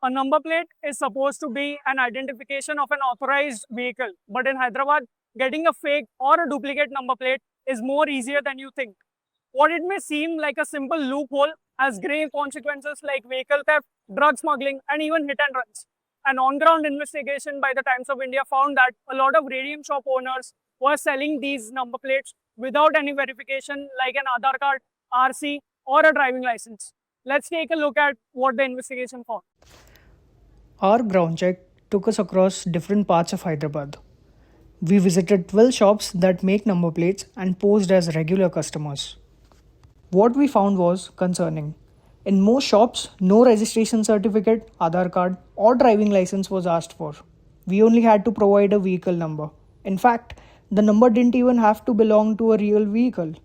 A number plate is supposed to be an identification of an authorized vehicle, but in Hyderabad, getting a fake or a duplicate number plate is more easier than you think. What it may seem like a simple loophole has grave consequences like vehicle theft, drug smuggling, and even hit and runs. An on-ground investigation by the Times of India found that a lot of radium shop owners were selling these number plates without any verification like an Aadhaar card, RC, or a driving license. Let's take a look at what the investigation found. Our ground check took us across different parts of Hyderabad. We visited 12 shops that make number plates and posed as regular customers. What we found was concerning. In most shops, no registration certificate, Aadhaar card, or driving license was asked for. We only had to provide a vehicle number. In fact, the number didn't even have to belong to a real vehicle.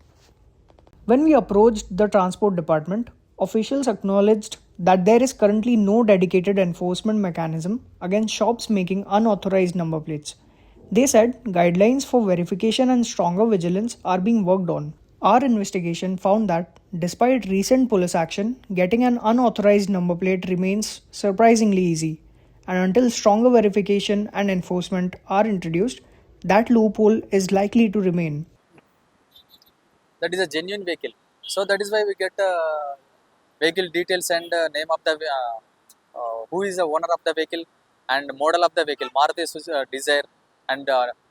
When we approached the transport department, officials acknowledged that there is currently no dedicated enforcement mechanism against shops making unauthorized number plates. They said guidelines for verification and stronger vigilance are being worked on. Our investigation found that despite recent police action, getting an unauthorized number plate remains surprisingly easy. And until stronger verification and enforcement are introduced, that loophole is likely to remain. That is a genuine vehicle. So that is why we get vehicle details and name of the who is the owner of the vehicle and model of the vehicle. Maruti Dzire and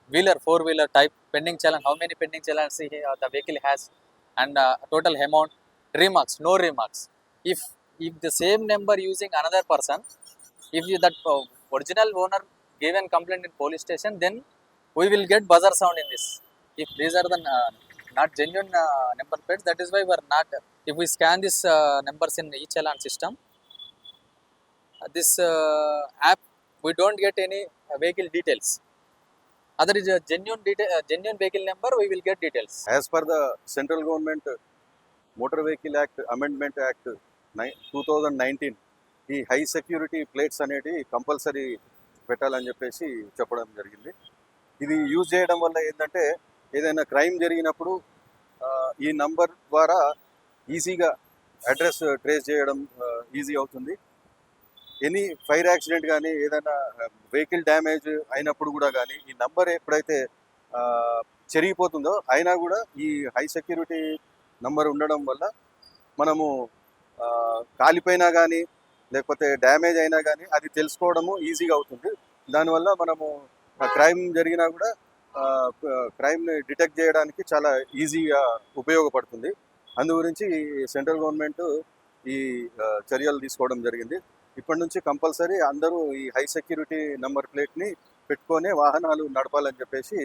wheeler, four-wheeler type, pending challenge, how many pending challenges the vehicle has, and total amount, remarks, no remarks. If the same number using another person, if you, that original owner gave an complaint in police station, then we will get buzzer sound in this. If these are the not genuine number plates, that is why we are not. If we scan these numbers in e-challan system, this app, we don't get any vehicle details. Other is a genuine vehicle number, we will get details. As per the Central Government Motor Vehicle Act Amendment Act 2019, ఈ high security plates అనేవి compulsory పెట్టాలని చెప్పేసి చెప్పడం జరిగింది. ఇది use చేయడం వల్ల ఏంటంటే ఏదైనా క్రైమ్ జరిగినప్పుడు ఈ నంబర్ ద్వారా ఈజీగా అడ్రస్ ట్రేస్ చేయడం ఈజీ అవుతుంది. ఎనీ ఫైర్ యాక్సిడెంట్ కానీ ఏదైనా వెహికల్ డ్యామేజ్ అయినప్పుడు కూడా కానీ ఈ నంబర్ ఎప్పుడైతే చెరిగిపోతుందో అయినా కూడా ఈ హై సెక్యూరిటీ నంబర్ ఉండడం వల్ల మనము కాలిపోయినా కానీ లేకపోతే డ్యామేజ్ అయినా కానీ అది తెలుసుకోవడము ఈజీగా అవుతుంది. దానివల్ల మనము క్రైమ్ జరిగినా కూడా క్రైమ్ని డిటెక్ట్ చేయడానికి చాలా ఈజీగా ఉపయోగపడుతుంది. అందు గురించి సెంట్రల్ గవర్నమెంట్ ఈ చర్యలు తీసుకోవడం జరిగింది. ఇప్పటి నుంచి కంపల్సరీ అందరూ ఈ హై సెక్యూరిటీ నెంబర్ ప్లేట్ని పెట్టుకొని వాహనాలు నడపాలని చెప్పేసి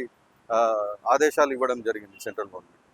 ఆదేశాలు ఇవ్వడం జరిగింది సెంట్రల్ గవర్నమెంట్.